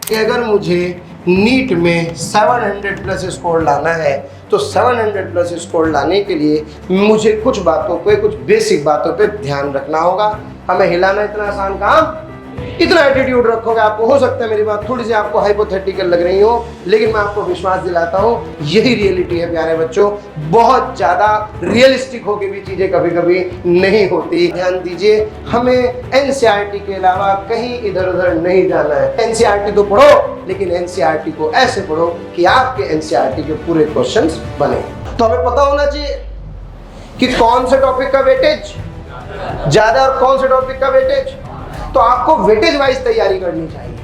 कि अगर मुझे नीट में 700 प्लस स्कोर लाना है तो 700 प्लस स्कोर लाने के लिए मुझे कुछ बातों पे, कुछ बेसिक बातों पे ध्यान रखना होगा। हमें हिलाना इतना आसान काम, इतना एटीट्यूड रखोगे आपको। हो सकता है मेरी बात थोड़ी सी आपको हाइपोथेटिकल लग रही हो, लेकिन मैं आपको विश्वास दिलाता हूँ यही रियलिटी है प्यारे बच्चों। बहुत ज़्यादा रियलिस्टिक होकर भी चीज़ें कभी कभी नहीं होती। ध्यान दीजिए, हमें एनसीईआरटी के अलावा कहीं इधर उधर नहीं जाना है। एनसीईआरटी तो पढ़ो, लेकिन एनसीईआरटी को ऐसे पढ़ो कि आपके एनसीईआरटी के पूरे क्वेश्चंस बने। तो हमें पता होना चाहिए कि कौन से टॉपिक का वेटेज ज़्यादा और कौन से टॉपिक का वेटेज। तो आपको वेटेज वाइज तैयारी करनी चाहिए।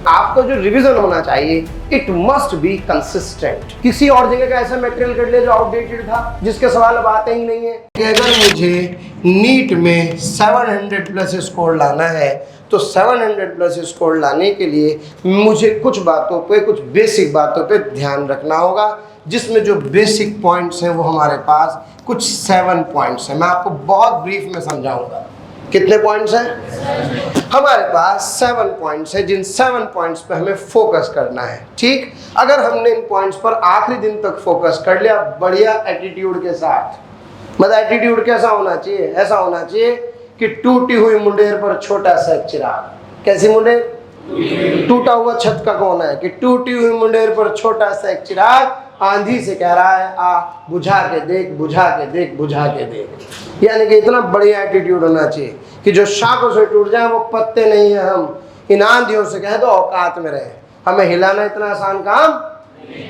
आपको जो रिवीजन होना चाहिए इट मस्ट बी कंसिस्टेंट। किसी और जगह का ऐसा मटेरियल कर ले जो आउटडेटेड था, जिसके सवाल अब आते ही नहीं है। कि अगर मुझे नीट में 700 प्लस स्कोर लाना है तो 700 प्लस स्कोर लाने के लिए मुझे कुछ बातों पे, कुछ बेसिक बातों पे ध्यान रखना होगा, जिसमें जो बेसिक पॉइंट्स हैं वो हमारे पास कुछ 7 पॉइंट्स हैं। मैं आपको बहुत ब्रीफ में समझाऊंगा। कितने पॉइंट्स हैं हमारे पास? 7 पॉइंट्स हैं, जिन 7 पॉइंट्स पे हमें फोकस करना है। ठीक, अगर हमने इन पॉइंट्स पर आखिरी दिन तक फोकस कर लिया बढ़िया एटीट्यूड के साथ, मतलब एटीट्यूड कैसा होना चाहिए? ऐसा होना चाहिए कि टूटी हुई मुंडेर पर छोटा सा चिराग। कैसी मुंडेर? टूटा हुआ छत का कोना है कि टूटी हुई मुंडेर पर छोटा सा एक चिराग आंधी से कह रहा है आ बुझा के देख, बुझा के देख, बुझा के देख। यानी कि इतना बढ़िया एटीट्यूड होना चाहिए कि जो शाखों से टूट जाए वो पत्ते नहीं है। हम इन आंधियों से कह दो औकात में रहे। हमें हिलाना इतना आसान काम,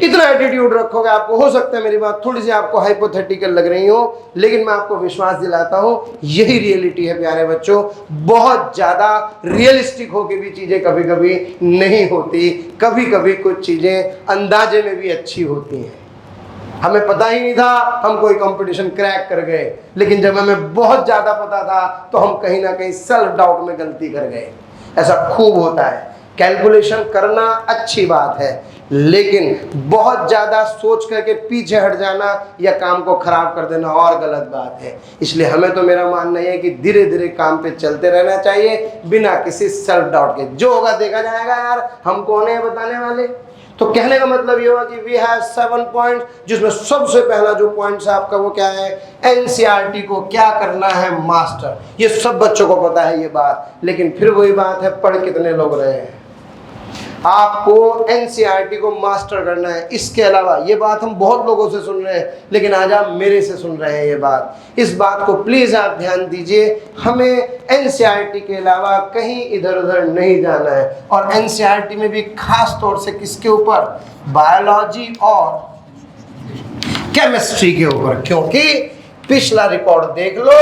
इतना एटीट्यूड रखोगे आपको। हो सकता है मेरी बात थोड़ी सी आपको हाइपोथेटिकल लग रही हो, लेकिन मैं आपको विश्वास दिलाता हूँ यही रियलिटी है प्यारे बच्चों। बहुत ज़्यादा रियलिस्टिक होकर भी चीज़ें कभी कभी नहीं होती। कभी कभी कुछ चीज़ें अंदाजे में भी अच्छी होती हैं। हमें पता ही नहीं था, हम कोई कंपटीशन क्रैक कर गए, लेकिन जब हमें बहुत ज़्यादा पता था तो हम कहीं ना कहीं सेल्फ डाउट में गलती कर गए। ऐसा खूब होता है। कैलकुलेशन करना अच्छी बात है, लेकिन बहुत ज़्यादा सोच करके पीछे हट जाना या काम को खराब कर देना और गलत बात है। इसलिए हमें तो मेरा मानना है कि धीरे धीरे काम पे चलते रहना चाहिए बिना किसी सेल्फ डाउट के। जो होगा देखा जाएगा यार, हम कौन है बताने वाले। तो कहने का मतलब ये हुआ कि वी हैव 7 पॉइंट, जिसमें सबसे पहला जो पॉइंट है आपका वो क्या है? एनसीईआरटी को क्या करना है मास्टर। ये सब बच्चों को पता है ये बात, लेकिन फिर वही बात है, पढ़ कितने लोग रहे हैं। आपको एनसीईआरटी को मास्टर करना है। इसके अलावा ये बात हम बहुत लोगों से सुन रहे हैं, लेकिन आज आप मेरे से सुन रहे हैं ये बात। इस बात को प्लीज़ आप ध्यान दीजिए, हमें एनसीईआरटी के अलावा कहीं इधर उधर नहीं जाना है। और एनसीईआरटी में भी खास तौर से किसके ऊपर? बायोलॉजी और केमिस्ट्री के ऊपर। क्योंकि पिछला रिकॉर्ड देख लो,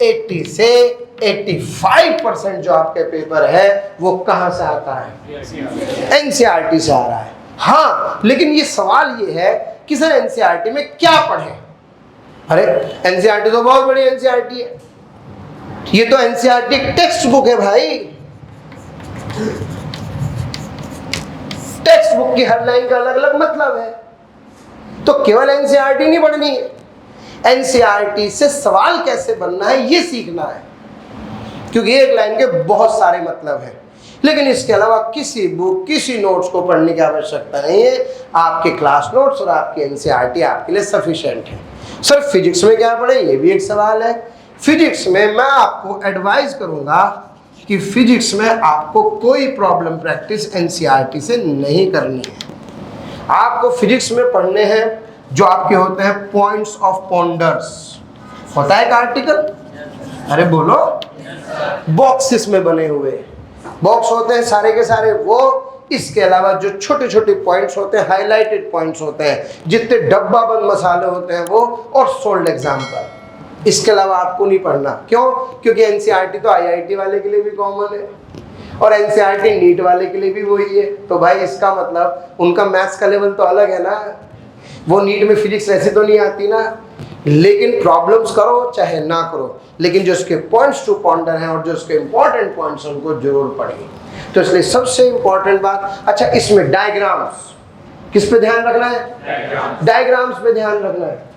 80 से 85% जो आपके पेपर है वो कहाँ से आता है? एनसीईआरटी से आ रहा है। हाँ, लेकिन ये सवाल ये है कि सर एनसीईआरटी में क्या पढ़ें? अरे एनसीईआरटी तो बहुत बड़ी एनसीईआरटी है। ये तो एनसीईआरटी टेक्स्ट बुक है भाई। टेक्स्ट बुक की हर लाइन का अलग अलग मतलब है। तो केवल एनसीईआरटी नहीं पढ़नी है, एनसीईआरटी से सवाल कैसे बनना है ये सीखना है। क्योंकि एक लाइन के बहुत सारे मतलब हैं, लेकिन इसके अलावा किसी बुक, किसी नोट्स को पढ़ने की आवश्यकता नहीं है। आपके क्लास नोट्स और आपकी एनसीईआरटी आपके लिए सफिशिएंट है। सर फिजिक्स में क्या पढ़ें, ये भी एक सवाल है। फिजिक्स में मैं आपको एडवाइस करूंगा कि फिजिक्स में आपको कोई प्रॉब्लम प्रैक्टिस एनसीईआरटी से नहीं करनी है। आपको फिजिक्स में पढ़ने हैं जो आपके होते हैं पॉइंट्स ऑफ पॉन्डर्स। होता है एक आर्टिकल, अरे बोलो, बॉक्सेस में बने हुए बॉक्स होते हैं सारे के सारे वो। इसके अलावा जो छोटे छोटे पॉइंट्स होते हैं, हाईलाइटेड पॉइंट्स होते हैं, जितने डब्बा बंद मसाले होते हैं वो, और सोल्ड एग्जाम्पल। इसके अलावा आपको नहीं पढ़ना। क्यों? क्योंकि एनसीईआरटी तो आईआईटी वाले के लिए भी कॉमन है और एनसीईआरटी नीट वाले के लिए भी वही है। तो भाई इसका मतलब उनका मैथ्स का लेवल तो अलग है ना। वो नीट में फिजिक्स ऐसे तो नहीं आती ना, लेकिन प्रॉब्लम्स करो चाहे ना करो, लेकिन जो उसके पॉइंट्स टू पॉन्डर हैं और जो उसके इंपॉर्टेंट पॉइंट्स हैं उनको जरूर पढ़िए। तो इसलिए सबसे इंपॉर्टेंट बात, अच्छा इसमें डायग्राम्स, किस पे ध्यान रखना है? डायग्राम्स पे ध्यान रखना है।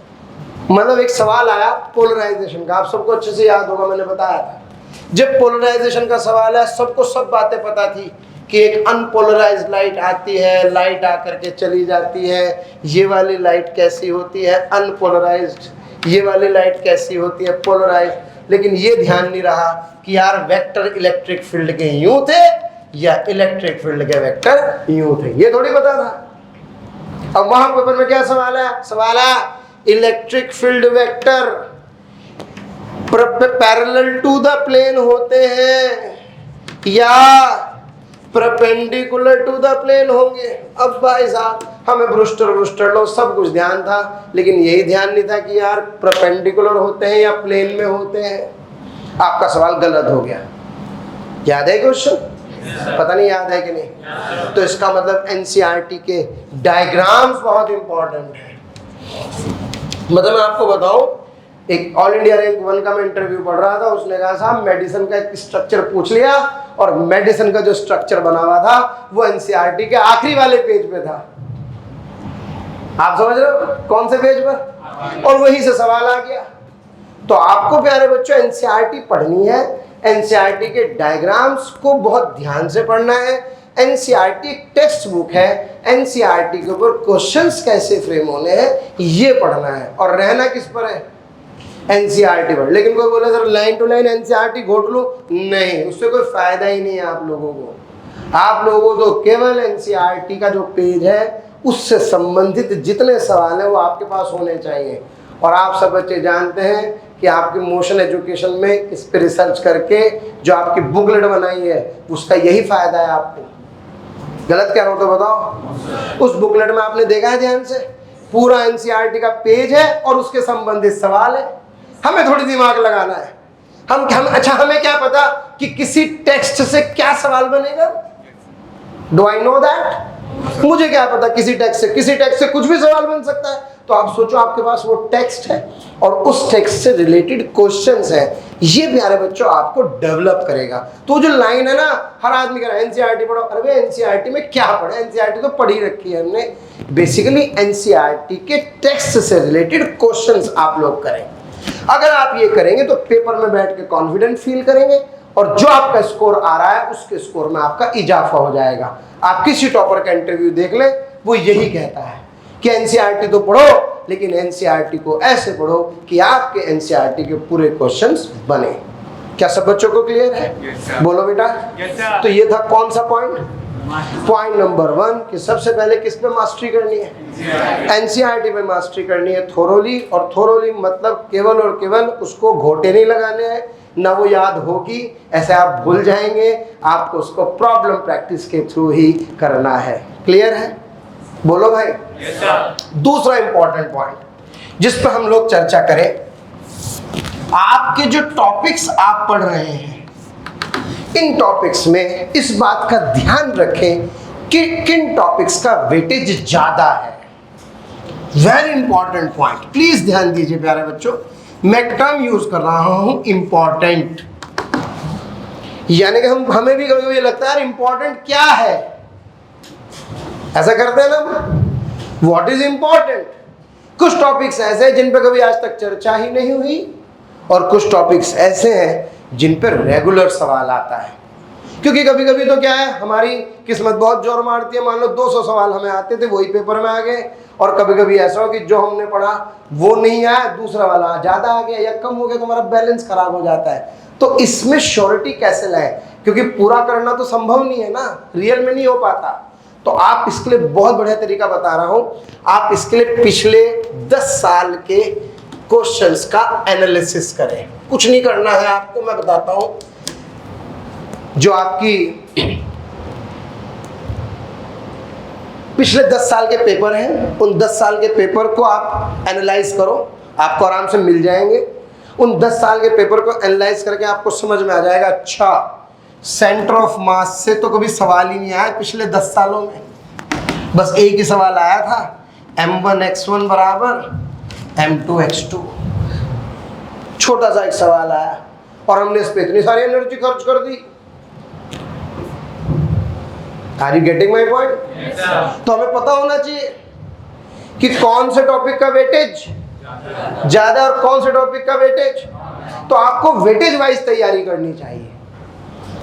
मतलब एक सवाल आया पोलराइजेशन का, आप सबको अच्छे से याद होगा, मैंने बताया था। जब पोलराइजेशन का सवाल है, सबको सब बातें पता थी कि एक अनपोलराइज्ड लाइट आती है, लाइट आकर के चली जाती है, ये वाली लाइट कैसी होती है अनपोलराइज्ड, ये वाली लाइट कैसी होती है पोलराइज्ड। लेकिन ये ध्यान नहीं रहा कि यार वेक्टर इलेक्ट्रिक फील्ड के यूं थे या इलेक्ट्रिक फील्ड के वेक्टर यूं थे, ये थोड़ी पता था। अब वहां पेपर में क्या सवाल है? सवाल है electric field vector parallel to the plane होते हैं या परपेंडिकुलर टू द प्लेन होंगे। अब भाई साहब हमें ब्रूस्टर लो सब कुछ ध्यान था, लेकिन यही ध्यान नहीं था कि यार परपेंडिकुलर होते हैं या प्लेन में होते हैं। आपका सवाल गलत हो गया। याद है क्वेश्चन? पता नहीं याद है कि नहीं। तो इसका मतलब एनसीईआरटी के डायग्राम्स बहुत इंपॉर्टेंट है। मतलब मैं आपको बताऊं, एक ऑल इंडिया रैंक 1 का मैं इंटरव्यू पढ़ रहा था, उसने कहा साहब मेडिसिन का एक स्ट्रक्चर पूछ लिया और मेडिसिन का जो स्ट्रक्चर बना हुआ था वो एनसीईआरटी के आखिरी वाले पेज पे था। आप समझ रहे हो कौन से पेज पर? और वहीं से सवाल आ गया। तो आपको प्यारे बच्चों एनसीईआरटी पढ़नी है, एनसीईआरटी के डायग्राम्स को बहुत ध्यान से पढ़ना है। एनसीईआरटी एक टेक्स्ट बुक है, एनसीईआरटी के ऊपर क्वेश्चंस कैसे फ्रेम होने हैं ये पढ़ना है। और रहना किस पर है? एनसीईआरटी पर। लेकिन कोई बोले sir line to line NCERT घोट लो, नहीं, उससे कोई फायदा ही नहीं है आप लोगों को। आप लोगों को केवल एनसीईआरटी का जो पेज है उससे संबंधित जितने सवाल हैं वो आपके पास होने चाहिए। और आप सब बच्चे जानते हैं कि आपकी मोशन एजुकेशन में इस पर रिसर्च करके जो आपकी बुकलेट बनाई है उसका यही फायदा है आपको। गलत कह रहा हूं तो बताओ। उस बुकलेट में आपने देखा है ध्यान से, पूरा एनसीईआरटी का पेज है और उसके संबंधित सवाल है। हमें थोड़ी दिमाग लगाना है। हम अच्छा हमें क्या पता कि किसी टेक्स्ट से क्या सवाल बनेगा? Do I know that? मुझे क्या पता किसी टेक्स्ट से कुछ भी सवाल बन सकता है। तो आप सोचो आपके पास वो टेक्स्ट है और उस टेक्स्ट से रिलेटेड क्वेश्चंस हैं, ये प्यारे बच्चों आपको डेवलप करेगा। तो जो लाइन है ना, हर आदमी कह रहा है एनसीईआरटी पढ़ो। अरे एनसीईआरटी में क्या पढ़े? एनसीईआरटी तो पढ़ी रखी है हमने। बेसिकली एनसीईआरटी के टेक्स्ट से रिलेटेड क्वेश्चंस आप लोग करें। अगर आप ये करेंगे तो पेपर में बैठ के कॉन्फिडेंट फील करेंगे और जो आपका स्कोर आ रहा है उसके स्कोर में आपका इजाफा हो जाएगा। आप किसी टॉपर का इंटरव्यू देख ले, वो यही कहता है कि एनसीईआरटी तो पढ़ो, लेकिन एनसीईआरटी को ऐसे पढ़ो कि आपके एनसीईआरटी के पूरे क्वेश्चंस बने। क्या सब बच्चों को क्लियर है? बोलो बेटा। तो ये था कौन सा पॉइंट? पॉइंट नंबर 1 कि सबसे पहले किस पे मास्टरी करनी है? एनसीईआरटी पे मास्टरी करनी है थोरोली। और थोरोली मतलब केवल और केवल उसको घोटे नहीं लगाने हैं, ना वो याद होगी, ऐसे आप भूल जाएंगे। आपको उसको प्रॉब्लम प्रैक्टिस के थ्रू ही करना है। क्लियर है? बोलो भाई। दूसरा इंपॉर्टेंट पॉइंट जिस पर हम लोग चर्चा करें, आपके जो टॉपिक्स आप पढ़ रहे हैं इन टॉपिक्स में इस बात का ध्यान रखें कि किन टॉपिक्स का वेटेज ज्यादा है। वेरी इंपॉर्टेंट पॉइंट, प्लीज ध्यान दीजिए प्यारे बच्चों। मैं टर्म यूज कर रहा हूं इंपॉर्टेंट, यानी कि हमें भी कभी-कभी लगता है इंपॉर्टेंट क्या है, ऐसा करते हैं ना, व्हाट इज इंपॉर्टेंट। कुछ टॉपिक्स ऐसे हैं जिन पर कभी आज तक चर्चा ही नहीं हुई और कुछ टॉपिक्स ऐसे हैं जिन पर रेगुलर सवाल आता है। क्योंकि कभी कभी तो क्या है, हमारी किस्मत बहुत जोर मारती है। मान लो 200 सवाल हमें आते थे, वही पेपर में आ गए। और कभी कभी ऐसा हो कि जो हमने पढ़ा वो नहीं आया, दूसरा वाला ज़्यादा आ गया या कम हो गया, तो हमारा बैलेंस खराब हो जाता है। तो इसमें श्योरिटी कैसे लाएं? क्योंकि पूरा करना तो संभव नहीं है ना, रियल में नहीं हो पाता। तो आप इसके लिए बहुत बढ़िया तरीका बता रहा हूँ। आप इसके लिए पिछले 10 साल के क्वेश्चंस का एनालिसिस करें। कुछ नहीं करना है आपको, मैं बताता हूँ। जो आपकी पिछले 10 साल के पेपर हैं, उन 10 साल के पेपर को आप एनालाइज करो, आपको आराम से मिल जाएंगे। उन 10 साल के पेपर को एनालाइज करके आपको समझ में आ जाएगा, अच्छा सेंटर ऑफ मास से तो कभी सवाल ही नहीं आया पिछले 10 सालों में। बस एक ही सवाल आया था, m1x1 बराबर m2x2। छोटा सा एक सवाल आया और हमने इस पर इतनी सारी एनर्जी खर्च कर दी। Are you getting my point? तो हमें पता होना चाहिए कि कौन से टॉपिक का वेटेज ज्यादा और कौन से टॉपिक का वेटेज। तो आपको वेटेज वाइज तैयारी करनी चाहिए।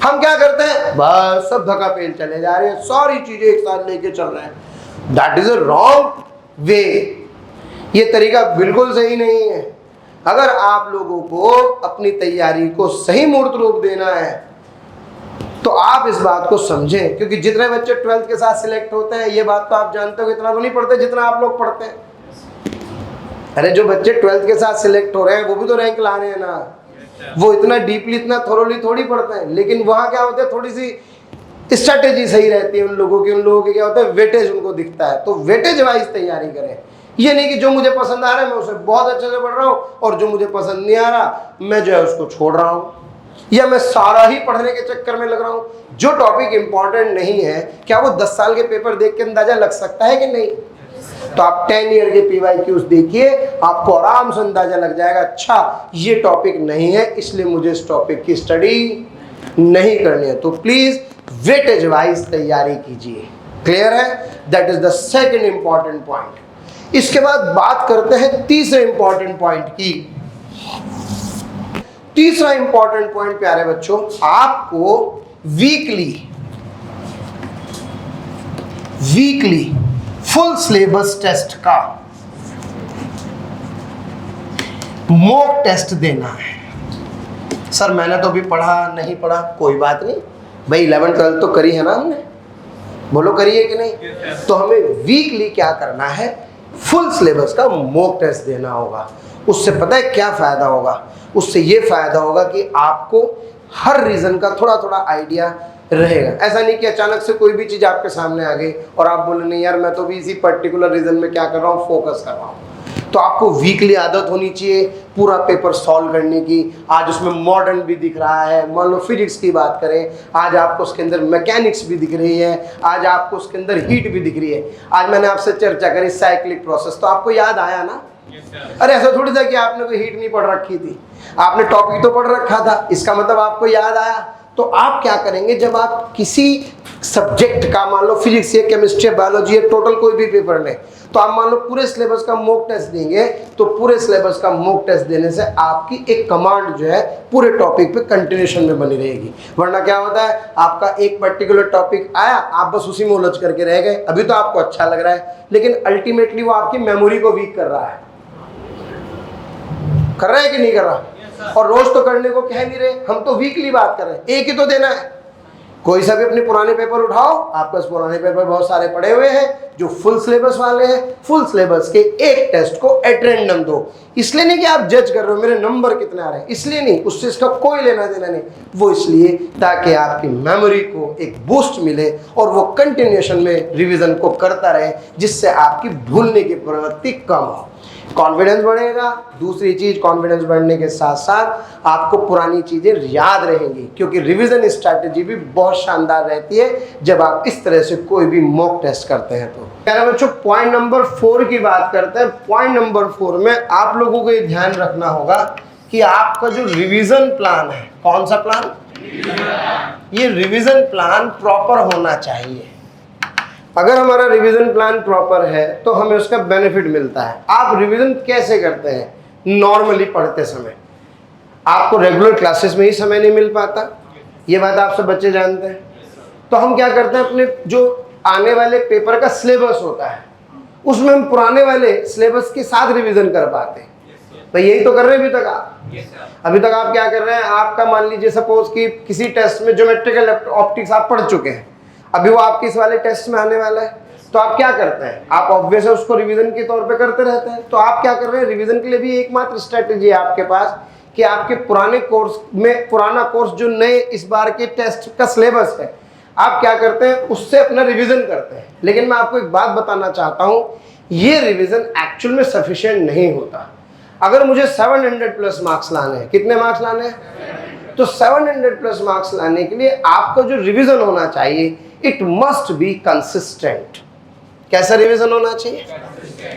हम क्या करते हैं, बस सब धक्का पेल चले जा रहे हैं, सारी चीजें एक साथ लेके चल रहे हैं। That is a wrong way. ये तरीका बिल्कुल सही नहीं है। अगर आप लोगों को अपनी तैयारी को सही मूर्त रूप देना है तो आप इस बात को समझें, क्योंकि जितने बच्चे 12th के साथ सिलेक्ट होते हैं, ये बात तो आप जानते हो, इतना तो नहीं पढ़ते जितना आप लोग पढ़ते हैं। अरे जो बच्चे 12th के साथ सिलेक्ट हो रहे हैं वो भी तो रैंक ला रहे हैं ना, वो इतना डीपली इतना थोरोली थोड़ी पढ़ते हैं। लेकिन वहाँ क्या होता है, थोड़ी सी स्ट्रैटेजी सही रहती है उन लोगों की क्या होता है, वेटेज उनको दिखता है, तो वेटेज वाइज तैयारी करें। ये नहीं कि जो मुझे पसंद आ रहा है मैं उसे बहुत अच्छे से पढ़ रहा हूँ और जो मुझे पसंद नहीं आ रहा मैं जो है उसको छोड़ रहा हूँ, या मैं सारा ही पढ़ने के चक्कर में लग रहा हूँ। जो टॉपिक इंपॉर्टेंट नहीं है, क्या वो 10 साल के पेपर देख के अंदाजा लग सकता है कि नहीं? तो आप 10 ईयर के PYQs देखिए, आपको आराम से अंदाजा लग जाएगा, अच्छा ये टॉपिक नहीं है इसलिए मुझे इस टॉपिक की स्टडी नहीं करनी है। तो प्लीज वेटेज वाइज तैयारी कीजिए। क्लियर है? That is the second important point. इसके बाद बात करते हैं तीसरे इंपॉर्टेंट पॉइंट की। तीसरा इंपॉर्टेंट पॉइंट प्यारे बच्चों, आपको वीकली फुल सिलेबस टेस्ट का मॉक टेस्ट देना है। सर मैंने तो अभी पढ़ा नहीं पढ़ा, कोई बात नहीं भाई, 11th 12th तो करी है ना हमने, बोलो करिए कि नहीं? तो हमें वीकली क्या करना है, फुल सिलेबस का मॉक टेस्ट देना होगा। उससे पता है क्या फ़ायदा होगा? उससे ये फ़ायदा होगा कि आपको हर रीज़न का थोड़ा थोड़ा आइडिया रहेगा। ऐसा नहीं कि अचानक से कोई भी चीज़ आपके सामने आ गई और आप बोले नहीं यार मैं तो भी इसी पर्टिकुलर रीज़न में क्या कर रहा हूँ, फोकस कर रहा हूँ। तो आपको वीकली आदत होनी चाहिए पूरा पेपर सॉल्व करने की। आज उसमें मॉडर्न भी दिख रहा है, मान लो फिजिक्स की बात करें, आज आपको उसके अंदर मैकेनिक्स भी दिख रही है, आज आपको उसके अंदर हीट भी दिख रही है। आज मैंने आपसे चर्चा करी साइक्लिक प्रोसेस, तो आपको याद आया ना? अरे ऐसा थोड़ी था कि आपने कोई हीट नहीं पढ़ रखी थी, आपने टॉपिक तो पढ़ रखा था, इसका मतलब आपको याद आया। तो आप क्या करेंगे, जब आप किसी सब्जेक्ट का, मान लो फिजिक्स या केमिस्ट्री या बायोलॉजी या टोटल कोई भी पेपर लें, तो आप मान लो पूरे सिलेबस का मॉक टेस्ट देंगे, तो पूरे सिलेबस का मॉक टेस्ट देने से आपकी एक कमांड जो है पूरे टॉपिक पे कंटिन्यूशन में बनी रहेगी। वरना क्या होता है, आपका एक पर्टिकुलर टॉपिक आया, आप बस उसी में उलझ करके रह गए। अभी तो आपको अच्छा लग रहा है, लेकिन अल्टीमेटली वो आपकी मेमोरी को वीक कर रहा है। कर रहा है कि नहीं कर रहा? और रोज तो करने को कह नहीं रहे, हम तो वीकली बात कर रहे हैं, एक ही तो देना है। कोई सा भी अपने पुराने पेपर उठाओ, आपके पास पुराने पेपर बहुत सारे पड़े हुए हैं जो फुल सिलेबस वाले हैं। फुल सिलेबस के एक टेस्ट को एट रैंडम दो। इसलिए नहीं कि आप जज कर रहे हो मेरे नंबर कितने आ रहे हैं, इसलिए नहीं, उससे इसका कोई लेना देना नहीं। वो इसलिए ताकि आपकी मेमोरी को एक बूस्ट मिले और वो कंटिन्यूशन में रिवीजन को करता रहे, जिससे आपकी भूलने की प्रवृत्ति कम हो, कॉन्फिडेंस बढ़ेगा। दूसरी चीज, कॉन्फिडेंस बढ़ने के साथ साथ आपको पुरानी चीजें याद रहेंगी, क्योंकि रिवीजन स्ट्रैटेजी भी बहुत शानदार रहती है जब आप इस तरह से कोई भी मॉक टेस्ट करते हैं। तो प्यारे बच्चों, पॉइंट नंबर 4 की बात करते हैं। पॉइंट नंबर 4 में आप लोगों को ये ध्यान रखना होगा कि आपका जो रिवीजन प्लान है, कौन सा प्लान? ये रिवीजन प्लान प्रॉपर होना चाहिए। अगर हमारा रिवीजन प्लान प्रॉपर है तो हमें उसका बेनिफिट मिलता है। आप रिवीजन कैसे करते हैं? नॉर्मली पढ़ते समय आपको रेगुलर क्लासेस में ही समय नहीं मिल पाता, ये बात आप सब बच्चे जानते हैं। तो हम क्या करते हैं, अपने जो आने वाले पेपर का सिलेबस होता है उसमें हम पुराने वाले सिलेबस के साथ रिवीजन कर पाते हैं। तो यही तो कर रहे हैं अभी तक आप। अभी तक आप क्या कर रहे हैं, आपका मान लीजिए सपोज कि किसी टेस्ट में ज्योमेट्रिकल ऑप्टिक्स आप पढ़ चुके हैं, अभी वो आपके इस वाले टेस्ट में आने वाला है, तो आप क्या करते हैं, आप ऑब्वियस है उसको रिवीजन के तौर पे करते रहते हैं। तो आप क्या कर रहे हैं, रिवीजन के लिए भी एकमात्र स्ट्रेटेजी है आपके पास कि आपके पुराने कोर्स में, पुराना कोर्स जो नए इस बार के टेस्ट का सिलेबस है, आप क्या करते हैं उससे अपना रिवीजन करते हैं। लेकिन मैं आपको एक बात बताना चाहता हूँ, ये रिवीजन एक्चुअल में सफिशिएंट नहीं होता। अगर मुझे 700 प्लस मार्क्स लाने हैं, कितने मार्क्स लाने हैं? तो 700 प्लस मार्क्स लाने के लिए आपका जो रिवीजन होना चाहिए, इट मस्ट बी कंसिस्टेंट। कैसा रिवीजन होना चाहिए?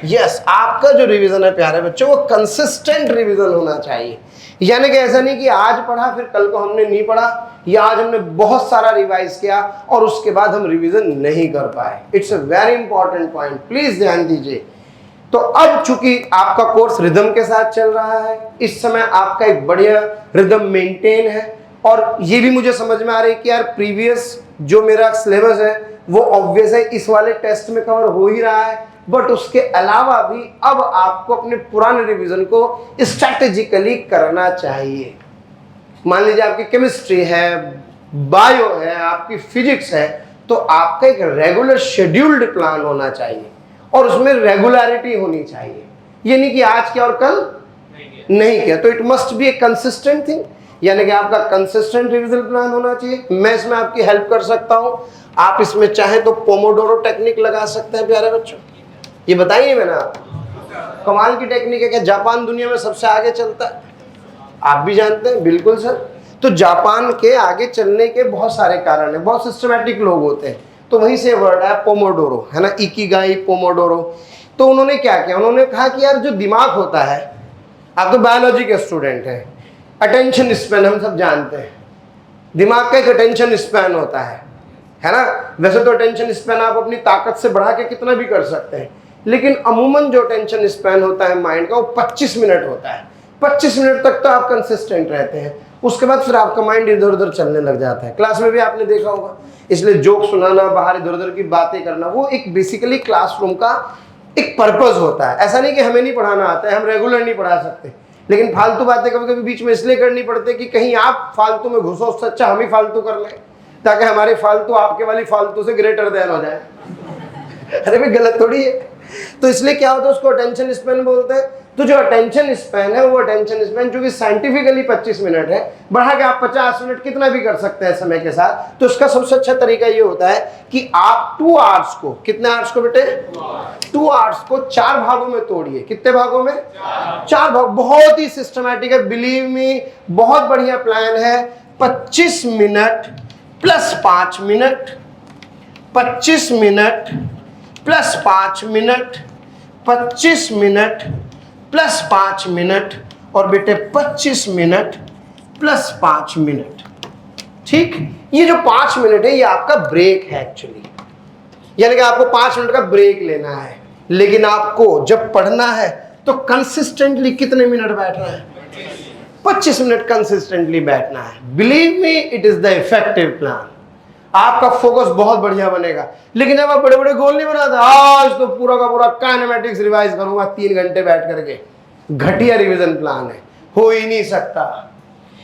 यस, आपका जो रिवीजन है प्यारे बच्चों, वो कंसिस्टेंट रिवीजन होना चाहिए। यानी कि ऐसा नहीं कि आज पढ़ा फिर कल को हमने नहीं पढ़ा, या आज हमने बहुत सारा रिवाइज किया और उसके बाद हम रिवीजन नहीं कर पाए। It's a very important point, please ध्यान दीजिए। तो अब चूंकि आपका कोर्स रिदम के साथ चल रहा है, इस समय आपका एक बढ़िया रिदम मेंटेन है, और ये भी मुझे समझ में आ रही है कि यार प्रीवियस जो मेरा सिलेबस है वो ऑब्वियस है इस वाले टेस्ट में कवर हो ही रहा है, बट उसके अलावा भी अब आपको अपने पुराने रिवीजन को स्ट्रैटेजिकली करना चाहिए। मान लीजिए आपकी केमिस्ट्री है, बायो है, आपकी फिजिक्स है, तो आपका एक रेगुलर शेड्यूल्ड प्लान होना चाहिए और उसमें रेगुलरिटी होनी चाहिए। ये नहीं कि आज किया और कल नहीं किया। तो it must be A consistent thing, यानी कि आपका कंसिस्टेंट रिवीजन प्लान होना चाहिए। मैं इसमें आपकी हेल्प कर सकता हूं, आप इसमें चाहें तो पोमोडोरो टेक्निक लगा सकते हैं प्यारे बच्चों। ये बताइए मैंने आपको, कमाल की टेक्निक है। क्या जापान दुनिया में सबसे आगे चलता है? आप भी जानते हैं, बिल्कुल सर। तो जापान के आगे चलने के बहुत सारे कारण हैं, बहुत सिस्टमैटिक लोग होते हैं। तो वहीं से वर्ड है पोमोडोरो, है ना, इकिगाई पोमोडोरो। तो उन्होंने क्या किया, उन्होंने कहा कि यार जो दिमाग होता है, आप तो बायोलॉजी के स्टूडेंट हैं, अटेंशन स्पैन हम सब जानते हैं, दिमाग का एक अटेंशन स्पैन होता है ना। वैसे तो अटेंशन स्पैन आप अपनी ताकत से बढ़ा के कितना भी कर सकते हैं, लेकिन अमूमन जो अटेंशन स्पैन होता है माइंड का, वो 25 मिनट होता है। 25 मिनट तक तो आप कंसिस्टेंट रहते हैं, उसके बाद फिर आपका माइंड इधर उधर चलने लग जाता है। क्लास में भी आपने देखा होगा, इसलिए जोक सुनाना, बाहर इधर उधर की बातें करना, वो एक बेसिकली क्लासरूम का एक पर्पस होता है। ऐसा नहीं कि हमें नहीं पढ़ाना आता है, हम रेगुलर नहीं पढ़ा सकते, लेकिन फालतू बातें कभी कभी बीच में इसलिए करनी पड़ती कि कहीं आप फालतू में घुसो, उससे अच्छा हम ही फालतू कर लें, ताकि हमारे फालतू आपके वाली फालतू से ग्रेटर देन हो जाए। अरे भाई गलत थोड़ी है। तो इसलिए क्या होता है, उसको अटेंशन स्पैन बोलते हैं। तो जो अटेंशन स्पैन है, वो अटेंशन स्पैन जो कि साइंटिफिकली 25 मिनट है, बढ़ा के आप 50 मिनट कितना भी कर सकते हैं समय के साथ। तो इसका सबसे अच्छा तरीका ये होता है कि आप 2 आवर्स को, कितने आवर्स को बेटे, 2 आवर्स को 4 भागों में तोड़िए। कितने भागों में? 4 भाग। बहुत ही सिस्टमैटिक है, बिलीव मी, बहुत बढ़िया प्लान है। 25 minute plus 5 minute, 25 minute plus 5 minute, 25 minute plus 5 minute, और बेटे 25 मिनट प्लस 5 मिनट। ठीक, ये जो 5 मिनट है ये आपका ब्रेक है एक्चुअली, यानी कि आपको 5 मिनट का ब्रेक लेना है। लेकिन आपको जब पढ़ना है तो कंसिस्टेंटली कितने मिनट बैठना है? 25 मिनट कंसिस्टेंटली बैठना है। Believe me, it is the effective plan. आपका फोकस बहुत बढ़िया बनेगा। लेकिन जब आप बड़े बड़े गोल नहीं बनाते, आज तो पूरा का पूरा काइनेमेटिक्स रिवाइज करूंगा 3 घंटे बैठ करके, घटिया रिवीजन प्लान है, हो ही नहीं सकता।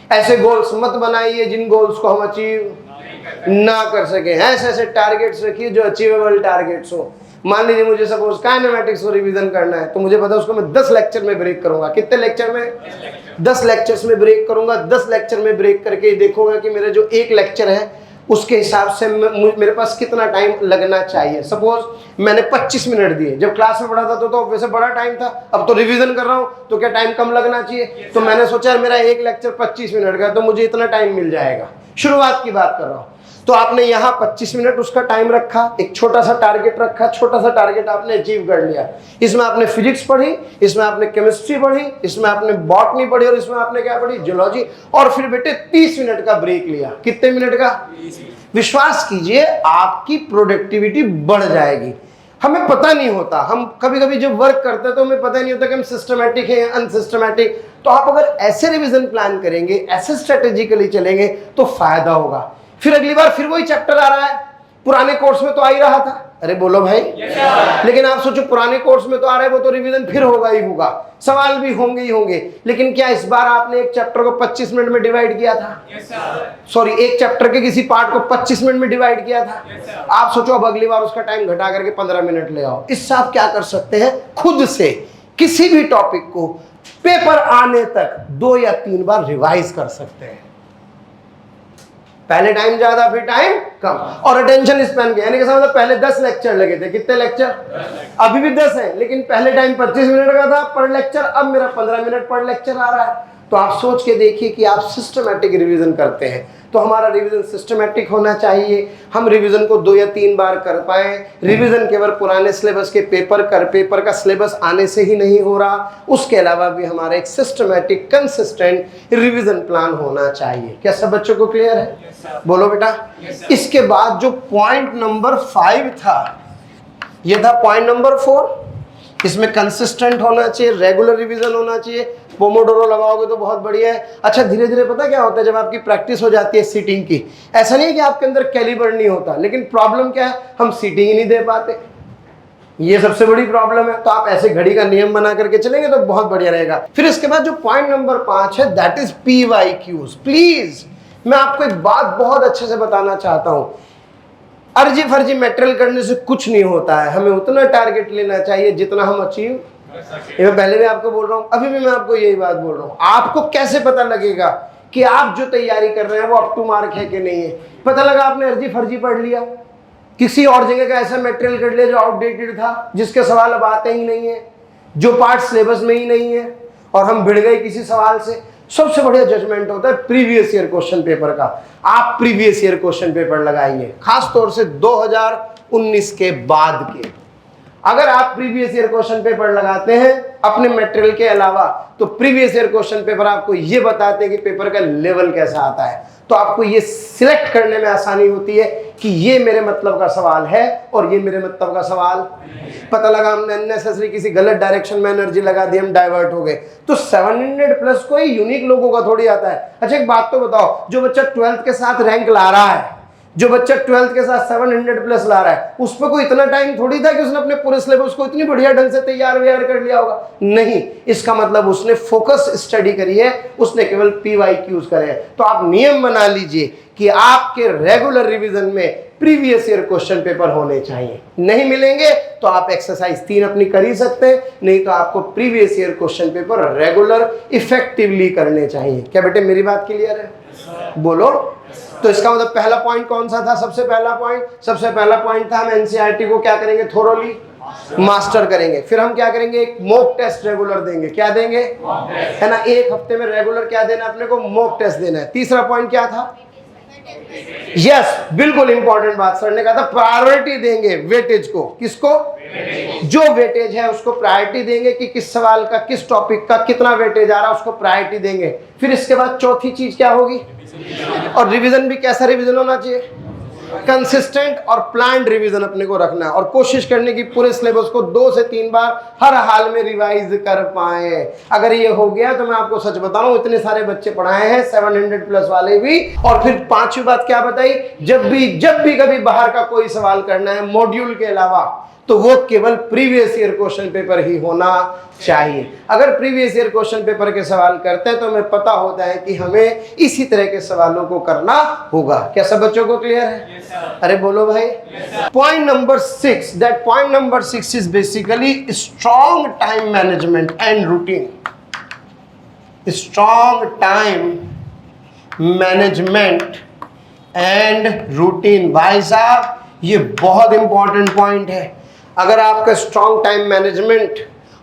ऐसे गोल्स मत बनाइए जिन गोल्स को हम अचीव ना कर सके। ऐसे ऐसे टारगेट्स रखिए जो अचीवेबल टारगेट्स हो। मान लीजिए मुझे सपोज काइनेमेटिक्स को रिवीजन करना है, तो मुझे पता है उसको मैं 10 लेक्चर में ब्रेक करूंगा। कितने लेक्चर में? 10 लेक्चर्स में ब्रेक करूंगा। 10 लेक्चर में ब्रेक करके देखूंगा कि मेरा जो एक लेक्चर है उसके हिसाब से मेरे पास कितना टाइम लगना चाहिए। सपोज मैंने 25 मिनट दिए, जब क्लास में पढ़ा था तो वैसे बड़ा टाइम था, अब तो रिवीजन कर रहा हूँ तो क्या टाइम कम लगना चाहिए? तो मैंने सोचा मेरा एक लेक्चर 25 मिनट का, तो मुझे इतना टाइम मिल जाएगा। शुरुआत की बात कर रहा हूँ। तो आपने यहाँ 25 मिनट उसका टाइम रखा, एक छोटा सा टारगेट रखा, छोटा सा टारगेट आपने अचीव कर लिया। इसमें आपने फिजिक्स पढ़ी, इसमें आपने केमिस्ट्री पढ़ी, इसमें आपने बॉटनी पढ़ी, और इसमें आपने क्या पढ़ी? जियोलॉजी। और फिर बेटे 30 मिनट का ब्रेक लिया। कितने मिनट का? विश्वास कीजिए आपकी प्रोडक्टिविटी बढ़ जाएगी। हमें पता नहीं होता, हम कभी कभी जब वर्क करते हैं तो हमें पता नहीं होता कि हम सिस्टमैटिक हैं या अनसिस्टमैटिक। तो आप अगर ऐसे रिवीजन प्लान करेंगे, ऐसे स्ट्रेटेजिकली चलेंगे तो फायदा होगा। फिर अगली बार फिर वही चैप्टर आ रहा है, पुराने कोर्स में तो आ ही रहा था। अरे बोलो भाई, लेकिन आप सोचो पुराने कोर्स में तो आ रहा है, वो तो रिवीजन फिर होगा ही होगा, सवाल भी होंगे ही होंगे। लेकिन क्या इस बार आपने एक चैप्टर को 25 मिनट में डिवाइड किया था? सॉरी, एक चैप्टर के किसी पार्ट को 25 मिनट में डिवाइड किया था? आप सोचो अब अगली बार उसका टाइम घटा करके 15 मिनट ले आओ। इससे आप क्या कर सकते हैं? खुद से किसी भी टॉपिक को पेपर आने तक 2 या 3 बार रिवाइज कर सकते हैं। पहले टाइम ज्यादा, फिर टाइम कम। और अटेंशन स्पैन के, यानी कि मतलब पहले 10 लेक्चर लगे थे। कितने लेक्चर? अभी भी 10 है, लेकिन पहले टाइम 25 मिनट का था पर लेक्चर, अब मेरा 15 मिनट पर लेक्चर आ रहा है। तो आप सोच के देखिए कि आप सिस्टमैटिक रिवीजन करते हैं। तो हमारा रिवीजन सिस्टमैटिक होना चाहिए। हम रिवीजन को 2 या 3 बार कर पाए। रिवीजन केवल पुराने सिलेबस के पेपर का सिलेबस आने से ही नहीं हो रहा, उसके अलावा भी हमारा एक सिस्टमैटिक कंसिस्टेंट रिवीजन प्लान होना चाहिए। क्या सब बच्चों को क्लियर है? बोलो बेटा। इसके बाद जो पॉइंट नंबर 5 था, ये था पॉइंट नंबर 4। इसमें कंसिस्टेंट होना चाहिए, रेगुलर रिवीजन होना चाहिए। पोमोडोरो लगाओगे तो बहुत बढ़िया है। अच्छा, धीरे धीरे पता क्या होता है, जब आपकी प्रैक्टिस हो जाती है सीटिंग की, ऐसा नहीं है कि आपके अंदर कैलिबर नहीं होता, लेकिन प्रॉब्लम क्या है, हम सीटिंग ही नहीं दे पाते। ये सबसे बड़ी प्रॉब्लम है। तो आप ऐसे घड़ी का नियम बना करके चलेंगे तो बहुत बढ़िया रहेगा। फिर इसके बाद जो पॉइंट नंबर 5 है, दैट इज PYQs। प्लीज मैं आपको एक बात बहुत अच्छे से बताना चाहता हूं, अर्जी फर्जी मेटेरियल करने से कुछ नहीं होता है। हमें उतना टारगेट लेना चाहिए जितना हम अचीव, ये मैं पहले भी आपको बोल रहा हूं, अभी भी मैं आपको यही बात बोल रहा हूं। आपको कैसे पता लगेगा कि आप जो तैयारी कर रहे हैं वो अप टू मार्क है कि नहीं है? पता लगा आपने अर्जी फर्जी पढ़ लिया, किसी और जगह का ऐसा मटेरियल कर लिया जो आउटडेटेड था, जिसके सवाल अब आते ही नहीं है, जो पार्ट सिलेबस में ही नहीं है, और हम भिड़ गए किसी सवाल से। सबसे बढ़िया जजमेंट होता है प्रीवियस ईयर क्वेश्चन पेपर का। आप प्रीवियस ईयर क्वेश्चन पेपर लगाइए, खास तौर से 2019 के बाद के। अगर आप प्रीवियस ईयर क्वेश्चन पेपर लगाते हैं अपने मटेरियल के अलावा, तो प्रीवियस ईयर क्वेश्चन पेपर आपको ये बताते हैं कि पेपर का लेवल कैसा आता है। तो आपको ये सिलेक्ट करने में आसानी होती है कि ये मेरे मतलब का सवाल है और ये मेरे मतलब का सवाल। पता लगा हमने अननेसेसरी किसी गलत डायरेक्शन में एनर्जी लगा दी, हम डाइवर्ट हो गए। तो 700 प्लस कोई यूनिक लोगों का थोड़ी आता है। अच्छा, एक बात तो बताओ, जो बच्चा 12th के साथ रैंक ला रहा है, जो बच्चा 12th के साथ 700 प्लस ला रहा है, उस पर कोई इतना टाइम थोड़ी था कि उसने अपने पूरे सिलेबस को इतनी बढ़िया ढंग से तैयार व्यार कर लिया होगा। नहीं, इसका मतलब उसने फोकस स्टडी करी है, उसने केवल PYQs करे हैं। तो आप नियम बना लीजिए कि आपके रेगुलर रिवीजन में प्रीवियस ईयर क्वेश्चन पेपर होने चाहिए। नहीं मिलेंगे तो आप एक्सरसाइज 3 अपनी कर ही सकते हैं, नहीं तो आपको previous year question paper regular effectively करने चाहिए। क्या बेटे मेरी बात क्लियर है? बोलो। तो इसका मतलब पहला पॉइंट कौन सा था? सबसे पहला पॉइंट था हम एनसीईआरटी को क्या करेंगे, थोरोली मास्टर करेंगे। फिर हम क्या करेंगे, एक मॉक टेस्ट रेगुलर देंगे। क्या देंगे? है ना, एक हफ्ते में रेगुलर क्या देना अपने को, मॉक टेस्ट देना है। तीसरा पॉइंट क्या था? यस, बिल्कुल इंपॉर्टेंट बात सर ने कहा था, प्रायोरिटी देंगे वेटेज को। किसको? जो वेटेज है उसको प्रायोरिटी देंगे कि किस सवाल का, किस टॉपिक का कितना वेटेज आ रहा है, उसको प्रायोरिटी देंगे। फिर इसके बाद चौथी चीज क्या होगी, और रिवीजन भी कैसा रिवीजन होना चाहिए, कंसिस्टेंट और प्लान्ड रिवीजन अपने को रखना है, और कोशिश करने की पूरे सिलेबस को 2 से 3 बार हर हाल में रिवाइज कर पाए। अगर ये हो गया तो मैं आपको सच बता रहा हूं, इतने सारे बच्चे पढ़ाए हैं 700 प्लस वाले भी। और फिर 5वीं बात क्या बताई, जब भी कभी बाहर का कोई सवाल करना है मॉड्यूल के अलावा, तो वो केवल प्रीवियस ईयर क्वेश्चन पेपर ही होना चाहिए। अगर प्रीवियस ईयर क्वेश्चन पेपर के सवाल करते हैं तो हमें पता होता है कि हमें इसी तरह के सवालों को करना होगा। क्या सब बच्चों को क्लियर है? अरे बोलो भाई। Point number 6, that point number 6 is basically strong time management and routine. Strong time management and routine. भाई साहब ये बहुत इंपॉर्टेंट पॉइंट है। अगर आपका स्ट्रॉन्ग टाइम मैनेजमेंट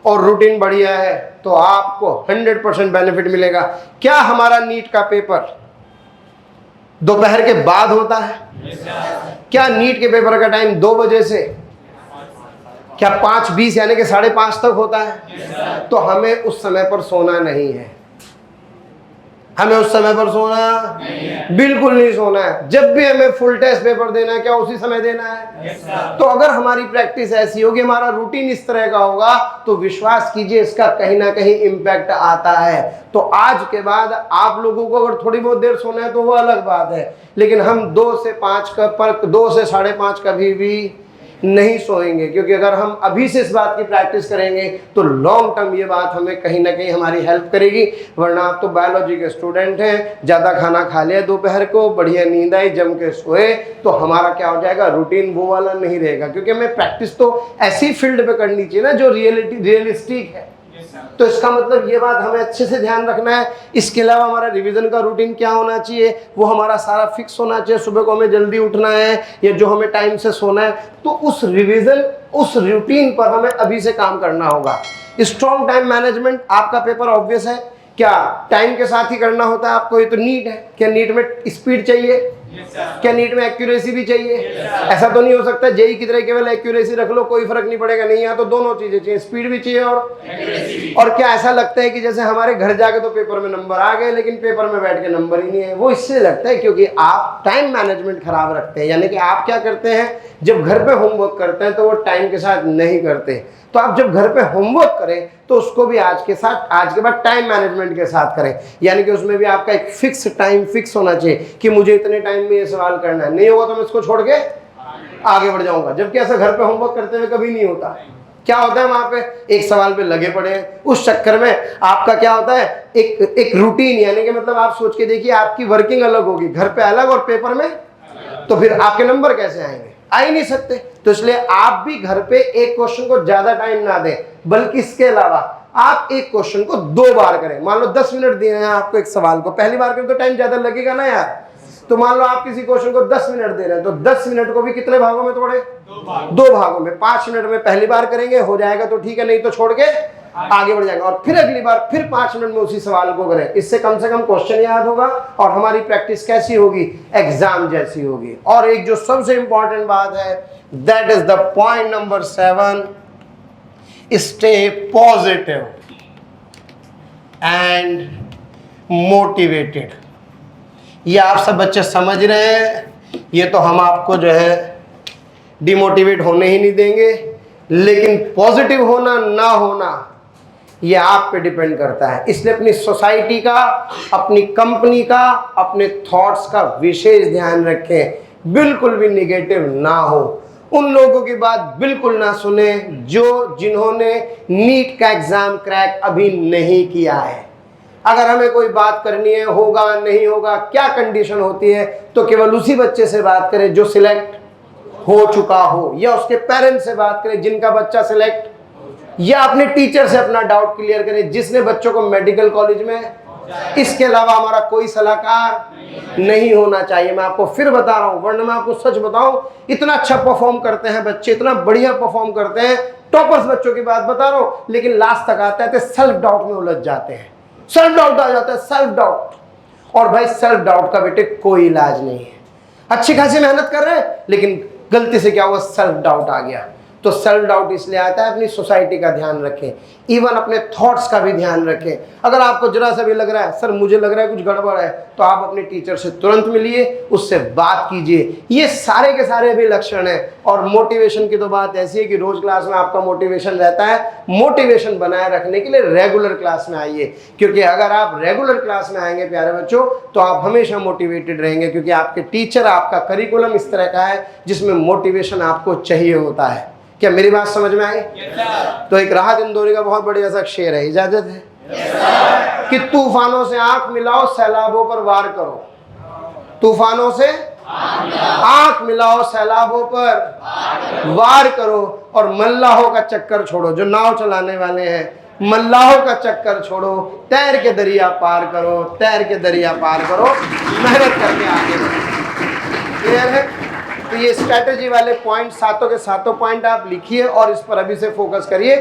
और रूटीन बढ़िया है तो आपको 100% बेनिफिट मिलेगा। क्या हमारा नीट का पेपर दोपहर के बाद होता है? क्या नीट के पेपर का टाइम 2 बजे से क्या 5:20 यानी कि 5:30 तक होता है? तो हमें उस समय पर सोना नहीं है, हमें उस समय पर सोना बिल्कुल नहीं सोना है। जब भी हमें फुल टेस्ट पेपर देना है, क्या उसी समय देना है? तो अगर हमारी प्रैक्टिस ऐसी होगी, हमारा रूटीन इस तरह का होगा, तो विश्वास कीजिए इसका कहीं ना कहीं इम्पैक्ट आता है। तो आज के बाद आप लोगों को अगर थोड़ी बहुत देर सोना है तो वो अलग बात है, लेकिन हम 2 से 5:30 कभी भी नहीं सोएंगे, क्योंकि अगर हम अभी से इस बात की प्रैक्टिस करेंगे तो लॉन्ग टर्म ये बात हमें कहीं ना कहीं हमारी हेल्प करेगी। वरना आप तो बायोलॉजी के स्टूडेंट हैं, ज़्यादा खाना खा लिया दोपहर को, बढ़िया नींद आई, जम के सोए, तो हमारा क्या हो जाएगा, रूटीन वो वाला नहीं रहेगा। क्योंकि हमें प्रैक्टिस तो ऐसी फील्ड पे करनी चाहिए ना जो रियलिस्टिक है। तो इसका मतलब ये बात हमें अच्छे से ध्यान रखना है। इसके अलावा हमारा रिवीजन का रूटीन क्या होना चाहिए, वो हमारा सारा फिक्स होना चाहिए। सुबह को हमें जल्दी उठना है या जो हमें टाइम से सोना है, तो उस रिवीजन, उस रूटीन पर हमें अभी से काम करना होगा। स्ट्रॉन्ग टाइम मैनेजमेंट, आपका पेपर ऑब्वियस है, क्या टाइम के साथ ही करना होता है आपको? ये तो नीट है, क्या नीट में स्पीड चाहिए? क्या नीट में एक्यूरेसी भी चाहिए? ऐसा तो नहीं हो सकता जेई की तरह केवल एक्यूरेसी रख लो कोई फर्क नहीं पड़ेगा, नहीं। यहाँ तो दोनों चीजें चाहिए, स्पीड भी चाहिए और क्या ऐसा लगता है कि जैसे हमारे घर जाके तो पेपर में नंबर आ गए लेकिन पेपर में बैठ के नंबर ही नहीं है? वो इससे लगता है क्योंकि आप टाइम मैनेजमेंट खराब रखते हैं। यानी कि आप क्या करते हैं, जब घर पे होमवर्क करते हैं तो वो टाइम के साथ नहीं करते। तो आप जब घर पे होमवर्क करें तो उसको भी आज के बाद टाइम मैनेजमेंट के साथ करें। यानी कि उसमें भी आपका एक फिक्स टाइम फिक्स होना चाहिए कि मुझे इतने टाइम में ये सवाल करना है, नहीं होगा तो मैं इसको छोड़ के आगे बढ़ जाऊंगा। जबकि ऐसा घर पे होमवर्क करते हुए कभी नहीं होता। क्या होता है, वहां पे एक सवाल पे लगे पड़े हैं, उस चक्कर में आपका क्या होता है, एक रूटीन, यानी कि मतलब आप सोच के देखिए आपकी वर्किंग अलग होगी, घर पे अलग और पेपर में, तो फिर आपके नंबर कैसे आएंगे? आ ही नहीं सकते। तो इसलिए आप भी घर पे एक क्वेश्चन को ज्यादा टाइम ना दें, बल्कि इसके अलावा आप एक क्वेश्चन को 2 बार करें। मान लो 10 मिनट दिए हैं आपको एक सवाल को, पहली बार करें तो टाइम ज्यादा लगेगा ना यार। तो मान लो आप किसी क्वेश्चन को 10 मिनट दे रहे हैं तो 10 मिनट को भी कितने भागों में तोड़े? 2 भागों में। 5 मिनट में पहली बार करेंगे, हो जाएगा तो ठीक है, नहीं तो छोड़ के आगे बढ़ जाएगा। और फिर अगली बार फिर 5 मिनट में उसी सवाल को करें। इससे कम से कम क्वेश्चन याद होगा और हमारी प्रैक्टिस कैसी होगी? एग्जाम जैसी होगी। और एक जो सबसे इंपॉर्टेंट बात है, that is the point number 7, stay positive and motivated. ये आप सब बच्चे समझ रहे हैं, ये तो हम आपको जो है डिमोटिवेट होने ही नहीं देंगे, लेकिन पॉजिटिव होना ना होना ये आप पे डिपेंड करता है। इसलिए अपनी सोसाइटी का, अपनी कंपनी का, अपने थॉट्स का विशेष ध्यान रखें। बिल्कुल भी निगेटिव ना हो, उन लोगों की बात बिल्कुल ना सुने जिन्होंने नीट का एग्जाम क्रैक अभी नहीं किया है। अगर हमें कोई बात करनी है, होगा नहीं होगा, क्या कंडीशन होती है, तो केवल उसी बच्चे से बात करें जो सिलेक्ट हो चुका हो, या उसके पेरेंट्स से बात करें जिनका बच्चा सिलेक्ट, या अपने टीचर से अपना डाउट क्लियर करें जिसने बच्चों को मेडिकल कॉलेज में। इसके अलावा हमारा कोई सलाहकार नहीं होना चाहिए। मैं आपको फिर बता रहा हूं, वरना मैं आपको सच बताऊं, इतना अच्छा परफॉर्म करते हैं बच्चे, इतना बढ़िया परफॉर्म करते हैं, टॉपर्स बच्चों की बात बता रहा हूं, लेकिन लास्ट तक आते हैं सेल्फ डाउट में उलझ जाते हैं। सेल्फ डाउट आ जाता है, सेल्फ डाउट। और भाई सेल्फ डाउट का बेटे कोई इलाज नहीं है। अच्छी खासी मेहनत कर रहे हैं लेकिन गलती से क्या हुआ, सेल्फ डाउट आ गया। तो सेल्फ डाउट इसलिए आता है, अपनी सोसाइटी का ध्यान रखें, इवन अपने थॉट्स का भी ध्यान रखें। अगर आपको जरा सा भी लग रहा है सर मुझे लग रहा है कुछ गड़बड़ है, तो आप अपने टीचर से तुरंत मिलिए, उससे बात कीजिए। ये सारे के सारे भी लक्षण हैं। और मोटिवेशन की तो बात ऐसी है कि रोज क्लास में आपका मोटिवेशन रहता है। मोटिवेशन बनाए रखने के लिए रेगुलर क्लास में आइए, क्योंकि अगर आप रेगुलर क्लास में आएंगे प्यारे बच्चों तो आप हमेशा मोटिवेटेड रहेंगे, क्योंकि आपके टीचर, आपका करिकुलम इस तरह का है जिसमें मोटिवेशन आपको चाहिए होता है। क्या मेरी बात समझ में आई? तो एक राहत इंदौरी का बहुत बढ़िया सा शेर है, इजाजत है कि तूफानों से आंख मिलाओ, सैलाबों पर वार करो। तूफानों से आंख मिलाओ, सैलाबों पर वार करो, और मल्लाहों का चक्कर छोड़ो। जो नाव चलाने वाले हैं, मल्लाहों का चक्कर छोड़ो, तैर के दरिया पार करो, तैर के दरिया पार करो, मेहनत करके आगे बढ़ो। क्लियर है? तो ये स्ट्रैटेजी वाले पॉइंट, सातों के सातों पॉइंट आप लिखिए और इस पर अभी से फोकस करिए।